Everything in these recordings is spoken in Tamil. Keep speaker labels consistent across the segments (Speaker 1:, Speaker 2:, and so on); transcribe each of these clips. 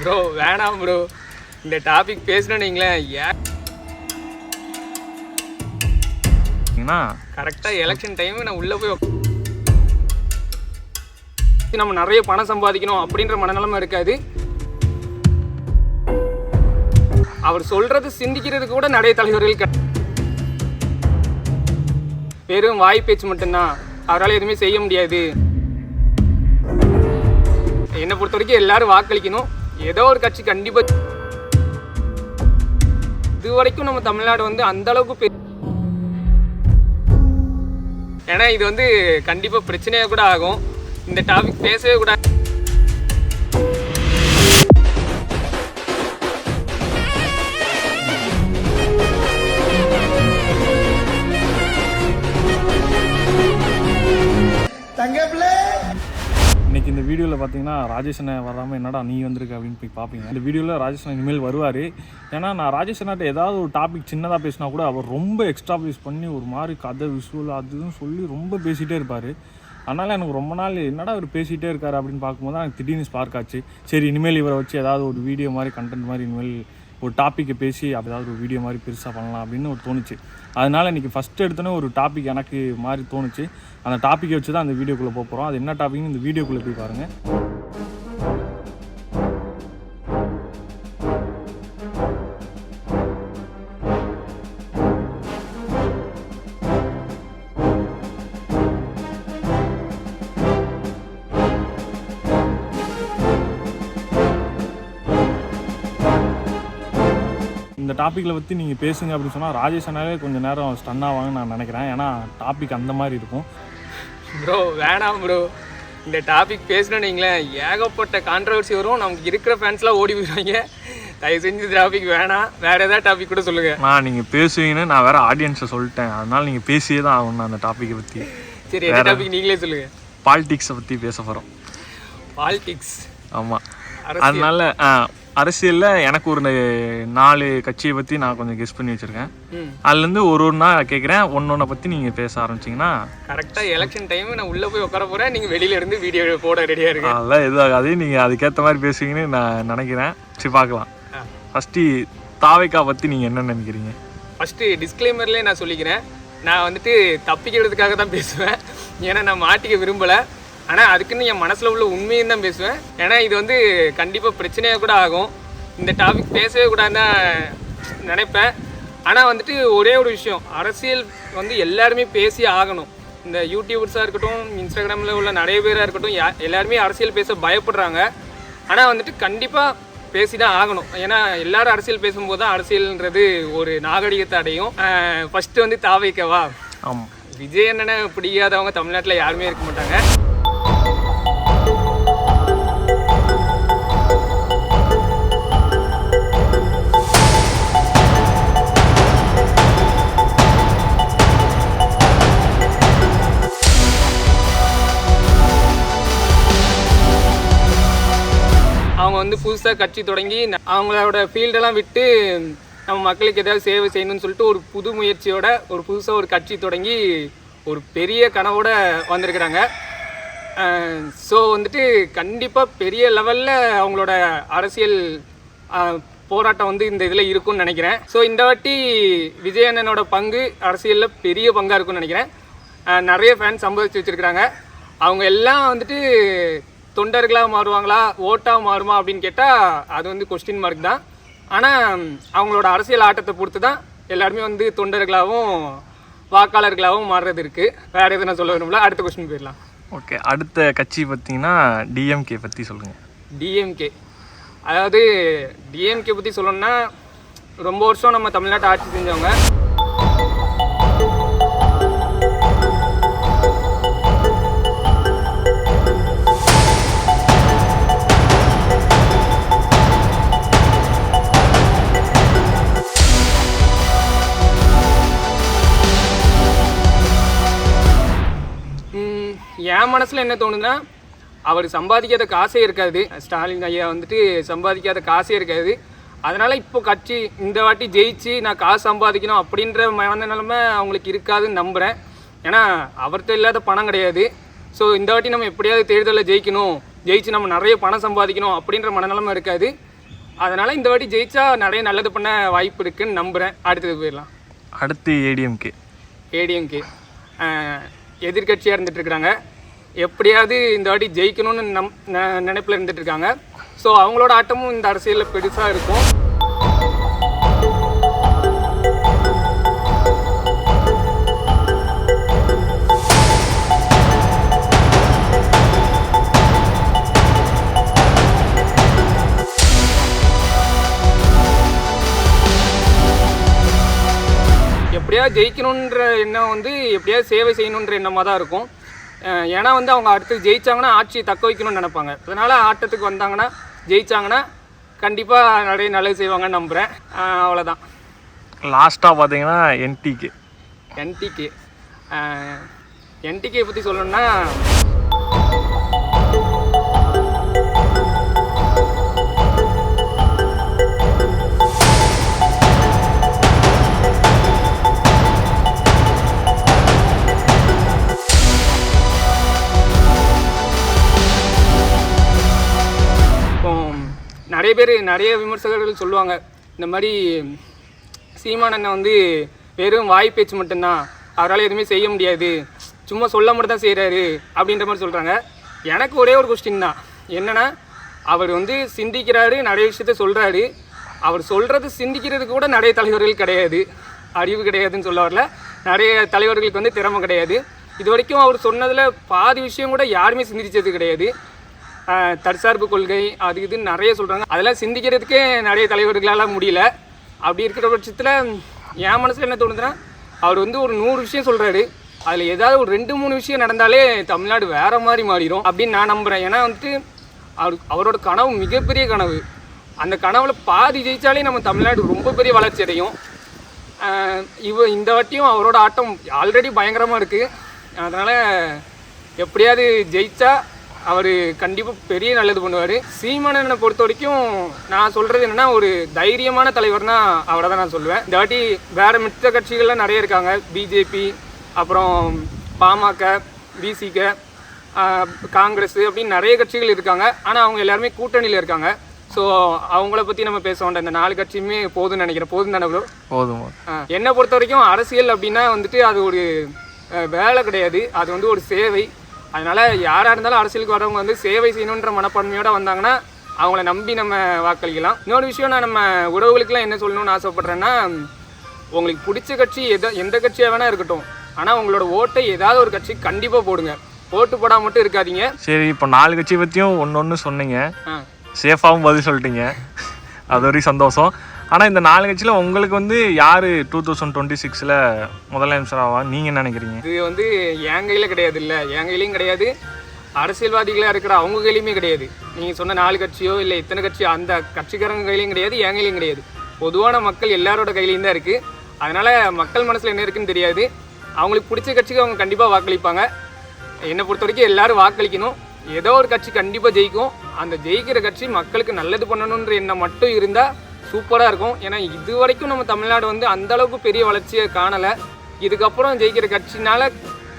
Speaker 1: ப்ரோ வேணாம் ப்ரோ, இந்த டாபிக் பேசணுன்னீங்களேன். ஏன்னா கரெக்டாக எலெக்ஷன் டைம் நான் உள்ளே போய் நம்ம நிறைய பணம் சம்பாதிக்கணும் அப்படின்ற மனநிலைமை இருக்காது. அவர் சொல்றது சிந்திக்கிறது கூட நிறைய தலைவர்கள் வெறும் வாய் பேச்சு மட்டும்தான், அவரால் எதுவுமே செய்ய முடியாது. என்னை பொறுத்த வரைக்கும் எல்லாரும் வாக்களிக்கணும். ஏதோ ஒரு கட்சி கண்டிப்பா, இது வரைக்கும் நம்ம தமிழ்நாடு வந்து அந்த அளவுக்கு ஏன்னா இது வந்து கண்டிப்பா பிரச்சனையா கூட ஆகும். இந்த டாபிக் பேசவே கூடாது.
Speaker 2: இன்றைக்கி இந்த வீடியோவில் பார்த்தீங்கன்னா ராஜேஷ் அண்ணா வராமல் என்னடா நீ வந்திருக்க அப்படின்னு போய் பார்ப்பீங்க. இந்த வீடியோவில் ராஜேஷ் அண்ணா இனிமேல் வருவார். ஏன்னா நான் ராஜேஷ் அண்ணாட்ட ஏதாவது ஒரு டாபிக் சின்னதாக பேசினா கூட அவர் ரொம்ப எக்ஸ்ட்ரா பேஸ் பண்ணி ஒரு மாதிரி கதை விஷுவல் அதுன்னு சொல்லி ரொம்ப பேசிகிட்டே இருப்பார். அதனால் எனக்கு ரொம்ப நாள் என்னடா அவர் பேசிகிட்டே இருக்கார் அப்படின்னு பார்க்கும்போது எனக்கு திடீர்னு ஸ்பார்க் ஆச்சு. சரி இனிமேல் இவரை வச்சு ஏதாவது ஒரு வீடியோ மாதிரி கண்டென்ட் மாதிரி இனிமேல் ஒரு டாப்பிக்கை பேசி ஏதாவது ஒரு வீடியோ மாதிரி பெருசாக பண்ணலாம் அப்படின்னு ஒரு தோணுச்சு. அதனால் இன்றைக்கி ஃபஸ்ட்டு எடுத்தோன்னே ஒரு டாபிக் எனக்கு மாதிரி தோணுச்சு. அந்த டாப்பிக்கை வச்சு தான் அந்த வீடியோக்குள்ளே போக போகிறோம். அது என்ன டாபிக்னு இந்த வீடியோக்குள்ளே போய் பாருங்கள். இந்த டாப்பிக்கில் பற்றி நீங்கள் பேசுங்க அப்படின்னு சொன்னால் ராஜேஷ் அண்ணாவே கொஞ்சம் நேரம் ஸ்டன் ஆவாங்கன்னு நான் நினைக்கிறேன். ஏன்னா டாபிக் அந்த மாதிரி இருக்கும்.
Speaker 1: ப்ரோ வேணாம் ப்ரோ, இந்த டாபிக் பேசணுன்னீங்களேன் ஏகப்பட்ட கான்ட்ரவர்சி வரும். நமக்கு இருக்கிற ஃபேன்ஸ்லாம் ஓடி போயிடுவாங்க. தயவு செஞ்சு டாபிக் வேணாம், வேறு ஏதாவது டாபிக் கூட சொல்லுங்கள்.
Speaker 2: நீங்கள் பேசுவீங்கன்னு நான் வேறு ஆடியன்ஸை சொல்லிட்டேன். அதனால் நீங்கள் பேசியே தான் ஆகணும் அந்த டாப்பிக்கை பற்றி.
Speaker 1: சரி எந்த டாபிக் நீங்களே சொல்லுங்கள்.
Speaker 2: பாலிடிக்ஸை பற்றி பேச போகிறோம்.
Speaker 1: பாலிடிக்ஸ்?
Speaker 2: ஆமாம். அதனால அரசியலில் எனக்கு ஒரு 4 கட்சியை பற்றி நான் கொஞ்சம் கெஸ் பண்ணி வச்சுருக்கேன். அதுலேருந்து ஒரு நான் கேட்குறேன், ஒன்னொன்றை பற்றி நீங்கள் பேச ஆரம்பிச்சிங்கன்னா
Speaker 1: கரெக்டாக எலெக்ஷன் டைம் நான் உள்ளே போய் உட்கார போகிறேன். நீங்கள் வெளியில இருந்து வீடியோ போட ரெடியாக இருக்கு.
Speaker 2: அதெல்லாம் எதுவும் ஆகாது. நீங்கள் அதுக்கேற்ற மாதிரி பேசுவீங்கன்னு நான் நினைக்கிறேன். சரி பார்க்கலாம். ஃபஸ்ட்டு தாவேக்கா பற்றி நீங்கள் என்ன நினைக்கிறீங்க?
Speaker 1: ஃபஸ்ட்டு டிஸ்க்ளைமர்லேயே நான் சொல்லிக்கிறேன், நான் வந்துட்டு தப்பிக்கிறதுக்காக தான் பேசுவேன். ஏன்னா நான் மாட்டிக்க விரும்பலை. ஆனால் அதுக்குன்னு என் மனசில் உள்ள உண்மையும் தான் பேசுவேன். ஏன்னா இது வந்து கண்டிப்பாக பிரச்சனையாக கூட ஆகும். இந்த டாபிக் பேசவே கூடாதுன்னு தான் நினைப்பேன். ஆனால் வந்துட்டு ஒரே ஒரு விஷயம், அரசியல் வந்து எல்லாருமே பேசி ஆகணும். இந்த யூடியூபர்ஸாக இருக்கட்டும், இன்ஸ்டாகிராமில் உள்ள நிறைய பேராக இருக்கட்டும், எல்லாருமே அரசியல் பேச பயப்படுறாங்க. ஆனால் வந்துட்டு கண்டிப்பாக பேசி தான் ஆகணும். ஏன்னா எல்லாரும் அரசியல் பேசும்போது தான் அரசியல்ன்றது ஒரு நாகரிகத்தை அடையும். ஃபஸ்ட்டு வந்து தாவேக்கவா?
Speaker 2: ஆமாம்.
Speaker 1: விஜய் அண்ணனை பிடிக்காதவங்க தமிழ்நாட்டில் யாருமே இருக்க மாட்டாங்க. அவங்க வந்து புதுசாக கட்சி தொடங்கி அவங்களோட ஃபீல்டெல்லாம் விட்டு நம்ம மக்களுக்கு ஏதாவது சேவை செய்யணும்னு சொல்லிட்டு ஒரு புது முயற்சியோட ஒரு புதுசாக ஒரு கட்சி தொடங்கி ஒரு பெரிய கனவோடு வந்திருக்கிறாங்க. ஸோ வந்துட்டு கண்டிப்பாக பெரிய லெவலில் அவங்களோட அரசியல் போராட்டம் வந்து இந்த இதில் இருக்கும்னு நினைக்கிறேன். ஸோ இந்த வாட்டி விஜய் அண்ணனோட பங்கு அரசியலில் பெரிய பங்காக இருக்கும்னு நினைக்கிறேன். நிறைய ஃபேன்ஸ் சம்பாதிச்சு வச்சுருக்கிறாங்க. அவங்க எல்லாம் வந்துட்டு தொண்டர்களாக மாறுவாங்களா, ஓட்டாக மாறுமா அப்படின்னு கேட்டால் அது வந்து கொஸ்டின் மார்க் தான். ஆனால் அவங்களோட அரசியல் ஆட்டத்தை பொறுத்து தான் எல்லாருமே வந்து தொண்டர்களாகவும் வாக்காளர்களாகவும் மாறுறது இருக்குது. வேறு எதுவும் நான் சொல்ல விரும்பல. அடுத்த கொஸ்டின் போயிடலாம்.
Speaker 2: ஓகே, அடுத்த கட்சி பார்த்தீங்கன்னா டிஎம்கே பற்றி சொல்லுங்கள்.
Speaker 1: டிஎம்கே, அதாவது டிஎம்கே பற்றி சொல்லணும்னா ரொம்ப வருஷம் நம்ம தமிழ்நாட்டை ஆட்சி செஞ்சவங்க. என் மனசில் என்ன தோணுதுன்னா, அவர் சம்பாதிக்காத காசே இருக்காது. ஸ்டாலின் ஐயா வந்துட்டு சம்பாதிக்காத காசே இருக்காது. அதனால் இப்போ கட்சி இந்த வாட்டி ஜெயிச்சு நான் காசு சம்பாதிக்கணும் அப்படின்ற மனநிலைமை அவங்களுக்கு இருக்காதுன்னு நம்புகிறேன். ஏன்னா அவர்கிட்ட இல்லாத பணம் கிடையாது. ஸோ இந்த வாட்டி நம்ம எப்படியாவது தேர்தலில் ஜெயிச்சு நம்ம நிறைய பணம் சம்பாதிக்கணும் அப்படின்ற மனநிலைமை இருக்காது. அதனால் இந்த வாட்டி ஜெயிச்சா நிறைய நல்லது பண்ண வாய்ப்பு இருக்குன்னு நம்புகிறேன். அடுத்தது போயிடலாம்.
Speaker 2: அடுத்து ஏடிஎம்கே
Speaker 1: எதிர்கட்சியாக இருந்துகிட்ருக்குறாங்க. எப்படியாவது இந்த வாட்டி ஜெயிக்கணும்னு நினைப்பில் இருந்துகிட்ருக்காங்க. ஸோ அவங்களோட ஆட்டமும் இந்த அரசியலில் பெருசாக இருக்கும். எப்படியாவது ஜெயிக்கணுன்ற எண்ணம் வந்து எப்படியாவது சேவை செய்யணுன்ற எண்ணமாக தான் இருக்கும். ஏன்னா வந்து அவங்க அடுத்து ஜெயிச்சாங்கன்னா ஆட்சியை தக்க வைக்கணும்னு நினைப்பாங்க. அதனால் ஆட்டத்துக்கு வந்தாங்கன்னா ஜெயிச்சாங்கன்னா கண்டிப்பாக நிறைய நல்லது செய்வாங்கன்னு நம்புகிறேன். அவ்வளோதான்.
Speaker 2: லாஸ்ட்டாக பார்த்தீங்கன்னா என்டிகே
Speaker 1: பற்றி சொல்லணும்னா நிறைய விமர்சகர்கள் சொல்லுவாங்க, இந்த மாதிரி சீமானண்ணன் வந்து வெறும் வாய் பேச்சு மட்டும்தான், அவரால் எதுவுமே செய்ய முடியாது, சும்மா சொல்ல மட்டும் தான் செய்கிறாரு அப்படின்ற மாதிரி சொல்கிறாங்க. எனக்கு ஒரே ஒரு கொஸ்டின் தான், என்னென்னா அவர் வந்து சிந்திக்கிறாரு, நிறைய விஷயத்த சொல்கிறாரு. அவர் சொல்கிறது சிந்திக்கிறதுக்கு கூட நிறைய தலைவர்கள் கிடையாது, அறிவு கிடையாதுன்னு சொல்ல வரல, நிறைய தலைவர்களுக்கு வந்து திறமை கிடையாது. இது வரைக்கும் அவர் சொன்னதில் பாதி விஷயம் கூட யாருமே சிந்திச்சது கிடையாது. தற்சார்பு கொள்கை அது இதுன்னு நிறைய சொல்கிறாங்க. அதெல்லாம் சிந்திக்கிறதுக்கே நிறைய தலைவர்களால் முடியல. அப்படி இருக்கிற பட்சத்தில் என் மனசில் என்ன தோணுதுன்னா, அவர் வந்து ஒரு 100 விஷயம் சொல்கிறாரு, அதில் ஏதாவது ஒரு 2-3 விஷயம் நடந்தாலே தமிழ்நாடு வேறு மாதிரி மாறிடும் அப்படின்னு நான் நம்புகிறேன். ஏன்னா வந்துட்டு அவரோட கனவு மிகப்பெரிய கனவு. அந்த கனவில் பாதி ஜெயித்தாலே நம்ம தமிழ்நாடு ரொம்ப பெரிய வளர்ச்சி அடையும். இந்த வாட்டியும் அவரோட ஆட்டம் ஆல்ரெடி பயங்கரமாக இருக்குது. அதனால் எப்படியாவது ஜெயித்தா அவர் கண்டிப்பாக பெரிய நல்லது பண்ணுவார். சீமானனை பொறுத்த வரைக்கும் நான் சொல்கிறது என்னென்னா, ஒரு தைரியமான தலைவர்னா அவரை தான் நான் சொல்லுவேன். இந்த வாட்டி வேறு மித்த கட்சிகள்லாம் நிறைய இருக்காங்க, பிஜேபி, அப்புறம் பாமக, விசிக, காங்கிரஸ் அப்படின்னு நிறைய கட்சிகள் இருக்காங்க. ஆனால் அவங்க எல்லாருமே கூட்டணியில் இருக்காங்க. ஸோ அவங்கள பற்றி நம்ம பேச வேண்டாம். இந்த 4 கட்சியுமே போதும்னு நினைக்கிறேன். போதும் தானே ப்ரோ? போதும். என்னை பொறுத்த வரைக்கும் அரசியல் அப்படின்னா வந்துட்டு அது ஒரு வேலை கிடையாது, அது வந்து ஒரு சேவை. அதனால் யாராக இருந்தாலும் அரசியலுக்கு வரவங்க வந்து சேவை செய்யணுன்ற மனப்பான்மையோடு வந்தாங்கன்னா அவங்கள நம்பி நம்ம வாக்களிக்கலாம். இன்னொரு விஷயம், நான் நம்ம உறவுகளுக்கெல்லாம் என்ன சொல்லணும்னு ஆசைப்பட்றேன்னா, உங்களுக்கு பிடிச்ச கட்சி எந்த கட்சியாக வேணால் இருக்கட்டும், ஆனால் உங்களோட ஓட்டை ஏதாவது ஒரு கட்சி கண்டிப்பாக போடுங்க. ஓட்டு போடாம மட்டும் இருக்காதீங்க.
Speaker 2: சரி, இப்போ 4 கட்சி பற்றியும் ஒன்று சொன்னீங்க, சேஃபாகவும் பதில் சொல்லிட்டீங்க, அது வரைக்கும் சந்தோஷம். ஆனால் இந்த 4 கட்சியில் உங்களுக்கு வந்து யார் 2026 முதலமைச்சர் ஆவா நீங்கள் என்ன நினைக்கிறீங்க?
Speaker 1: இது வந்து என் கையில் கிடையாது, இல்லை என் கையிலையும் கிடையாது, அரசியல்வாதிகளாக இருக்கிற அவங்க கையிலையுமே கிடையாது. நீங்கள் சொன்ன 4 கட்சியோ இல்லை இத்தனை கட்சியோ அந்த கட்சிக்காரங்க கையிலையும் கிடையாது, என் கையிலையும் கிடையாது. பொதுவான மக்கள் எல்லாரோட கையிலையும் தான் இருக்குது. அதனால் மக்கள் மனசில் என்ன இருக்குன்னு தெரியாது. அவங்களுக்கு பிடிச்ச கட்சிக்கு அவங்க கண்டிப்பாக வாக்களிப்பாங்க. என்னை பொறுத்த வரைக்கும் எல்லோரும் வாக்களிக்கணும். ஏதோ ஒரு கட்சி கண்டிப்பாக ஜெயிக்கும். அந்த ஜெயிக்கிற கட்சி மக்களுக்கு நல்லது பண்ணணுன்ற எண்ணம் மட்டும் இருந்தால் சூப்பராக இருக்கும். ஏன்னா இது வரைக்கும் நம்ம தமிழ்நாடு வந்து அந்தளவுக்கு பெரிய வளர்ச்சியை காணலை. இதுக்கப்புறம் ஜெயிக்கிற கட்சினால்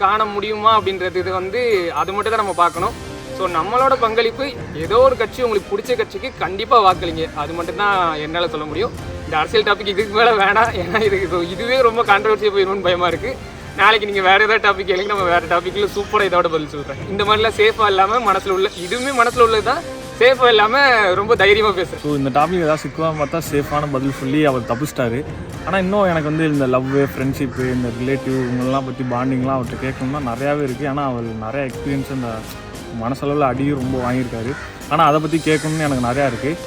Speaker 1: காண முடியுமா அப்படின்றது இது வந்து அது மட்டும் தான் நம்ம பார்க்கணும். ஸோ நம்மளோட பங்களிப்பு ஏதோ ஒரு கட்சி உங்களுக்கு பிடிச்ச கட்சிக்கு கண்டிப்பாக வாக்களிங்க. அது மட்டும்தான் என்னால் சொல்ல முடியும். இந்த அரசியல் டாபிக் இதுக்கு மேலே வேணாம். ஏன்னா இதுவே ரொம்ப கான்ட்ரவர்சியாக போயிடும்னு பயமாக இருக்குது. நாளைக்கு நீங்கள் வேறு ஏதாவது டாபிக் கேளுங்க, நம்ம வேறு டாப்பிக்கில் சூப்பராக இதோட பதில் சொல்கிறேன். இந்த மாதிரிலாம் சேஃபாக இல்லாமல் மனசில் உள்ள இதுவுமே மனசில் உள்ளது தான், சேஃபாக இல்லாமல் ரொம்ப தைரியமாக பேசுகிறேன்.
Speaker 2: ஸோ இந்த டாபிக் ஏதாவது சிக்குவாக பார்த்தா சேஃபான பதில் சொல்லி அவர் தப்பிச்சிட்டாரு. ஆனால் இன்னும் எனக்கு வந்து இந்த லவ்வு, ஃப்ரெண்ட்ஷிப்பு, இந்த ரிலேட்டிவ் இவங்கெல்லாம் பற்றி பாண்டிங்லாம் அவர்கிட்ட கேட்கணும்னா நிறையாவே இருக்குது. ஆனால் அவர் நிறையா எக்ஸ்பீரியன்ஸ் இந்த மனசளவில் அடியும் ரொம்ப வாங்கியிருக்காரு. ஆனால் அதை பற்றி கேட்கணும்னு எனக்கு நிறையா இருக்குது.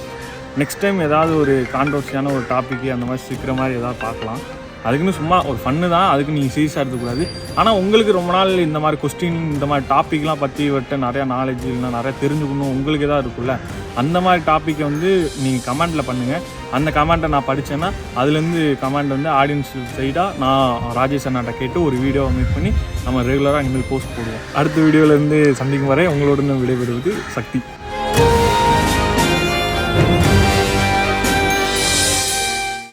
Speaker 2: நெக்ஸ்ட் டைம் ஏதாவது ஒரு கான்ட்ரவர்சியான ஒரு டாப்பிக்கு அந்த மாதிரி சிக்கிற மாதிரி ஏதாவது பார்க்கலாம். அதுக்குன்னு சும்மா ஒரு ஃபன்னு தான், அதுக்கு நீங்கள் சீரியஸாக எடுத்துக்கூடாது. ஆனால் உங்களுக்கு ரொம்ப நாள் இந்த மாதிரி கொஸ்டின், இந்த மாதிரி டாப்பிக்லாம் பற்றி விட்டு நிறையா நாலேஜ் இல்லைனா நிறையா தெரிஞ்சுக்கணும் உங்களுக்கு எதாவது இருக்குல்ல, அந்த மாதிரி டாப்பிக்கை வந்து நீங்கள் கமெண்ட்டில் பண்ணுங்கள். அந்த கமெண்ட்டை நான் படித்தேன்னா அதுலேருந்து கமெண்ட் வந்து ஆடியன்ஸ் சைடாக நான் ராஜேஷ் அண்ணாட்ட கேட்டு ஒரு வீடியோவை மேக் பண்ணி நம்ம ரெகுலராக இனிமேல் போஸ்ட் போடுவோம். அடுத்த வீடியோவிலேருந்து சந்திக்கும் வரை உங்களோட விடைபெறுவது சக்தி.